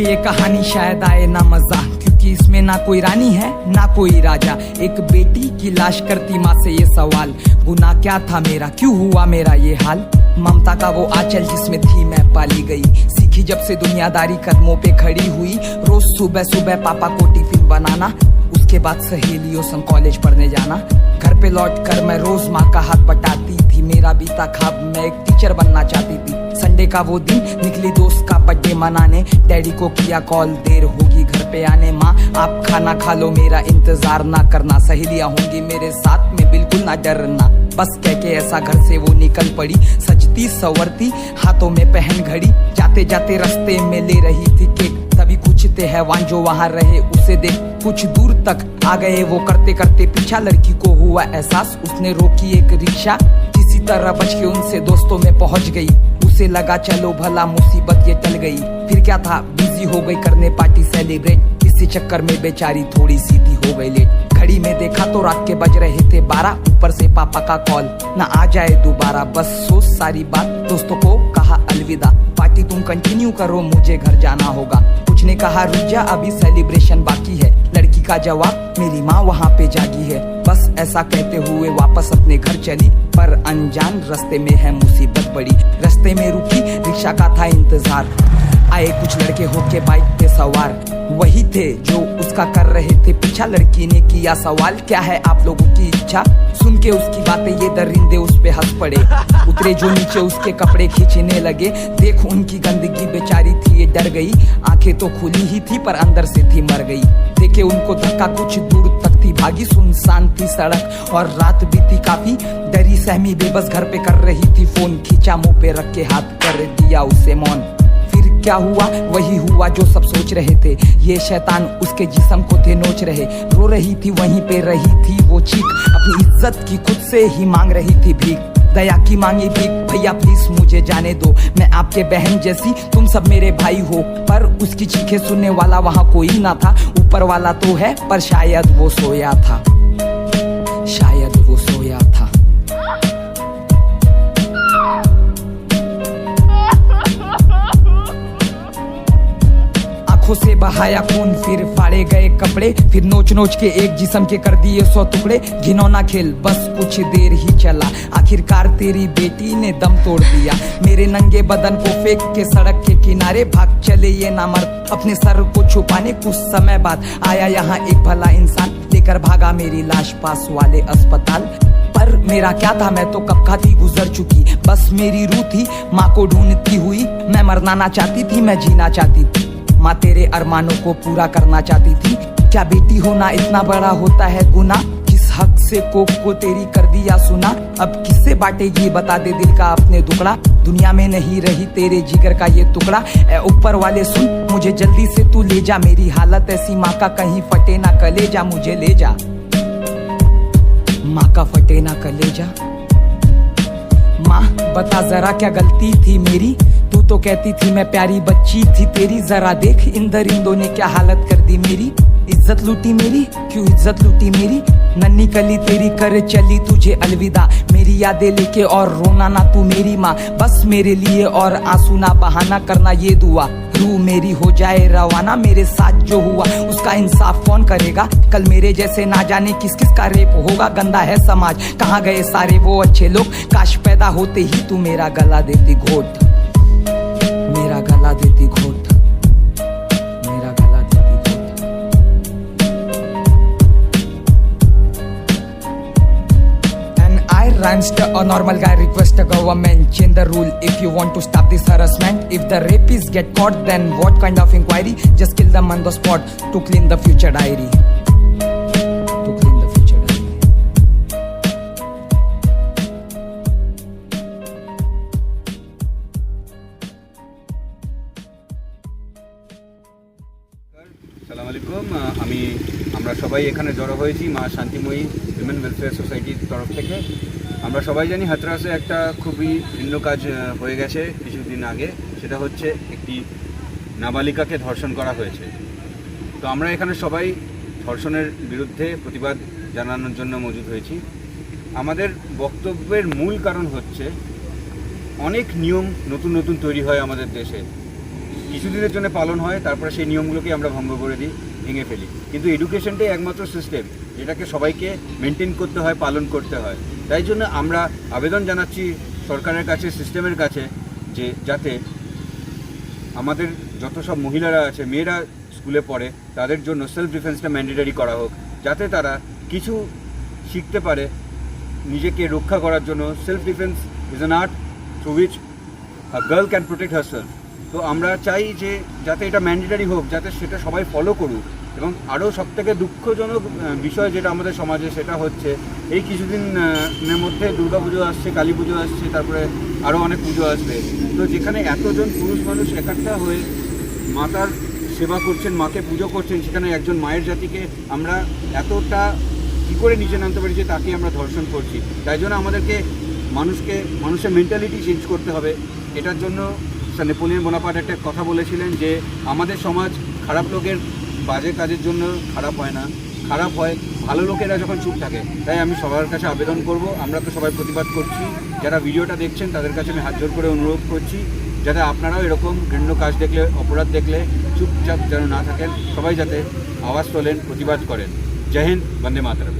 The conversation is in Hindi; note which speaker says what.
Speaker 1: कि ये कहानी शायद आए ना मजा, क्योंकि इसमें ना कोई रानी है ना कोई राजा। एक बेटी की लाश करती माँ से ये सवाल, गुनाह क्या था मेरा, क्यों हुआ मेरा ये हाल। ममता का वो आंचल जिसमें थी मैं पाली गई, सीखी जब से दुनियादारी कदमों पे खड़ी हुई। रोज सुबह सुबह पापा को टिफिन बनाना, उसके बाद सहेलियों संग कॉलेज पढ़ने जाना। घर पे लौट कर मैं रोज माँ का हाथ बटाती थी, मेरा बीता ख्वाब मैं एक टीचर बनना चाहती थी। संडे का वो दिन निकली दोस्त का बर्थडे मनाने, डैडी को किया कॉल देर होगी घर पे आने। माँ आप खाना खा लो, मेरा इंतजार ना करना, सहेलियां होंगी मेरे साथ में बिल्कुल ना डरना। बस कह के ऐसा घर से वो निकल पड़ी, सजती संवरती हाथों में पहन घड़ी। जाते जाते रास्ते में ले रही थी केक, तभी कुछ थे हैवान जो वहाँ रहे उसे देख कुछ दूर तक आ गए वो करते करते पीछा। लड़की को हुआ एहसास, उसने रोकी एक रिक्शा, किसी तरह बच के उनसे दोस्तों में पहुंच गई। उसे लगा चलो भला मुसीबत ये टल गई, फिर क्या था बिजी हो गई करने पार्टी सेलिब्रेट। इसी चक्कर में बेचारी थोड़ी सीधी हो गई लेट। घड़ी में देखा तो रात के बज रहे थे 12, ऊपर से पापा का कॉल ना आ जाए दोबारा। बस सोच सारी बात, दोस्तों को कहा अलविदा, पार्टी तुम कंटिन्यू करो मुझे घर जाना होगा। कुछ ने कहा रुक जा अभी सेलिब्रेशन बाकी है, लड़की का जवाब मेरी माँ वहाँ पे जागी है। बस ऐसा कहते हुए वापस अपने घर चली, पर अनजान रास्ते में है मुसीबत बड़ी। रास्ते में रुकी रिक्शा का था इंतजार, आए कुछ लड़के होके बाइक पे सवार, वही थे जो उसका कर रहे थे पीछा। लड़की ने किया सवाल क्या है आप लोगों की इच्छा, सुन के उसकी बातें ये दरिंदे उस पे हंस पड़े। उतरे जो नीचे उसके कपड़े खींचने लगे, देख उनकी गंदगी बेचारी थी ये डर गई। आंखें तो खुली ही थी पर अंदर से थी मर गई। देखे उनको धक्का कुछ दूर तक थी भागी, सुनसान थी सड़क और रात भी थी काफी। डरी सहमी बेबस घर पे कर रही थी फोन, खींचा मुंह पे रख के हाथ कर दिया उसे मौन। क्या हुआ वही हुआ जो सब सोच रहे थे, ये शैतान उसके जिस्म को थे नोच रहे। रो रही थी वहीं पे रही थी वो चीख, अपनी इज्जत की खुद से ही मांग रही थी भीख। दया की मांगी भीख, भैया प्लीज मुझे जाने दो, मैं आपके बहन जैसी तुम सब मेरे भाई हो। पर उसकी चीखें सुनने वाला वहाँ कोई ना था, ऊपर वाला तो है पर शायद वो सोया था, शायद वो सोया था। से बहाया खून, फिर फाड़े गए कपड़े, फिर नोच नोच के एक जिस्म के कर दिए 100 टुकड़े। घिनौना खेल बस कुछ देर ही चला, आखिरकार तेरी बेटी ने दम तोड़ दिया। मेरे नंगे बदन को फेंक के सड़क के किनारे भाग चले ये नामर्द अपने सर को छुपाने। कुछ समय बाद आया यहाँ एक भला इंसान, लेकर भागा मेरी लाश पास वाले अस्पताल। पर मेरा क्या था, मैं तो कब का थी गुजर चुकी, बस मेरी रूह थी माँ को ढूंढती हुई। मैं मरना ना चाहती थी, मैं जीना चाहती थी, माँ तेरे अरमानों को पूरा करना चाहती थी। क्या बेटी होना इतना बड़ा होता है गुनाह, किस हक से कोक को तेरी कर दिया सुना। अब किससे बांटेगी बता दे दिल का अपने टुकड़ा, दुनिया में नहीं रही तेरे जिगर का ये टुकड़ा। ए ऊपर वाले सुन मुझे जल्दी से तू ले जा, मेरी हालत ऐसी माँ का कहीं फटे ना कलेजा, मुझे ले जा माँ का फटे ना कलेजा। माँ बता जरा क्या गलती थी मेरी, तू तो कहती थी मैं प्यारी बच्ची थी तेरी। जरा देख इन दरिंदों ने क्या हालत कर दी मेरी, इज्जत लूटी मेरी, क्यों इज्जत लूटी मेरी। नन्ही कली तेरी कर चली तुझे अलविदा, मेरी यादें लेके और रोना ना तू मेरी माँ। बस मेरे लिए और आंसू ना बहाना करना ये दुआ, रूह मेरी हो जाए रवाना। मेरे साथ जो हुआ उसका इंसाफ कौन करेगा, कल मेरे जैसे ना जाने किस किस का रेप होगा। गंदा है समाज, कहाँ गए सारे वो अच्छे लोग, काश पैदा होते ही तू मेरा गला देती घोट, मेरा गला देती घोट, मेरा गला देती घोट। And I ranced a normal guy request a government change the rule if you want to stop this harassment. If the rapists get caught then what kind of inquiry, just kill them on the spot to clean the future diary, to clean the future diary.
Speaker 2: সালাম আলাইকুম। আমরা সবাই এখানে জড়ো হয়েছি মা শান্তিময়ী উইমেন ওয়েলফেয়ার সোসাইটির তরফ থেকে। আমরা সবাই জানি হাতরাসে একটা খুবই ভিন্ন কাজ হয়ে গেছে কিছুদিন আগে, সেটা হচ্ছে একটি নাবালিকাকে ধর্ষণ করা হয়েছে। তো আমরা এখানে সবাই ধর্ষণের বিরুদ্ধে প্রতিবাদ জানানোর জন্য মজুদ হয়েছি। আমাদের বক্তব্যের মূল কারণ হচ্ছে অনেক নিয়ম নতুন নতুন তৈরি হয় আমাদের দেশে, কিছুদিনের জন্য পালন হয়, তারপরে সেই নিয়মগুলোকে আমরা ভঙ্গ করে দিই, ভেঙে ফেলি। কিন্তু এডুকেশনটাই একমাত্র সিস্টেম যেটাকে সবাইকে মেনটেন করতে হয়, পালন করতে হয়। তাই জন্য আমরা আবেদন জানাচ্ছি সরকারের কাছে, সিস্টেমের কাছে, যে যাতে আমাদের যত সব মহিলারা আছে, মেয়েরা স্কুলে পড়ে, তাদের জন্য সেলফ ডিফেন্সটা ম্যান্ডেটারি করা হোক, যাতে তারা কিছু শিখতে পারে নিজেকে রক্ষা করার জন্য। Self defence is an art through which a girl can protect herself. তো আমরা চাই যে যাতে এটা ম্যান্ডেটারি হোক, যাতে সেটা সবাই ফলো করুক। এবং আরও সবথেকে দুঃখজনক বিষয় যেটা আমাদের সমাজে, সেটা হচ্ছে এই কিছুদিনের মধ্যে দুর্গাপুজো আসছে, কালী পুজো আসছে, তারপরে আরও অনেক পুজো আসবে। তো যেখানে এতজন পুরুষ মানুষ একাট্টা হয়ে মাতার সেবা করছেন, মাকে পুজো করছেন, সেখানে একজন মায়ের জাতিকে আমরা এতটা কী করে নিচে নামতে পারি যে তাকে আমরা ধর্ষণ করছি। তাই জন্য আমাদেরকে মানুষের মেন্টালিটি চেঞ্জ করতে হবে। এটার জন্য স্যার নেপোলিয়ন বোনাপার্ট একটা কথা বলেছিলেন যে আমাদের সমাজ খারাপ লোকের বাজে কাজের জন্য খারাপ হয় না, খারাপ হয় ভালো লোকেরা যখন চুপ থাকে। তাই আমি সবার কাছে আবেদন করব, আমরা তো সবাই প্রতিবাদ করছি, যারা ভিডিওটা দেখছেন তাদের কাছে আমি হাত জোর করে অনুরোধ করছি যাতে আপনারাও এরকম ঘৃণ্য কাজ দেখলে, অপরাধ দেখলে চুপচাপ যেন না থাকেন, সবাই যাতে আওয়াজ তোলেন, প্রতিবাদ করেন। জয় হিন্দ, বন্দে মাতরম।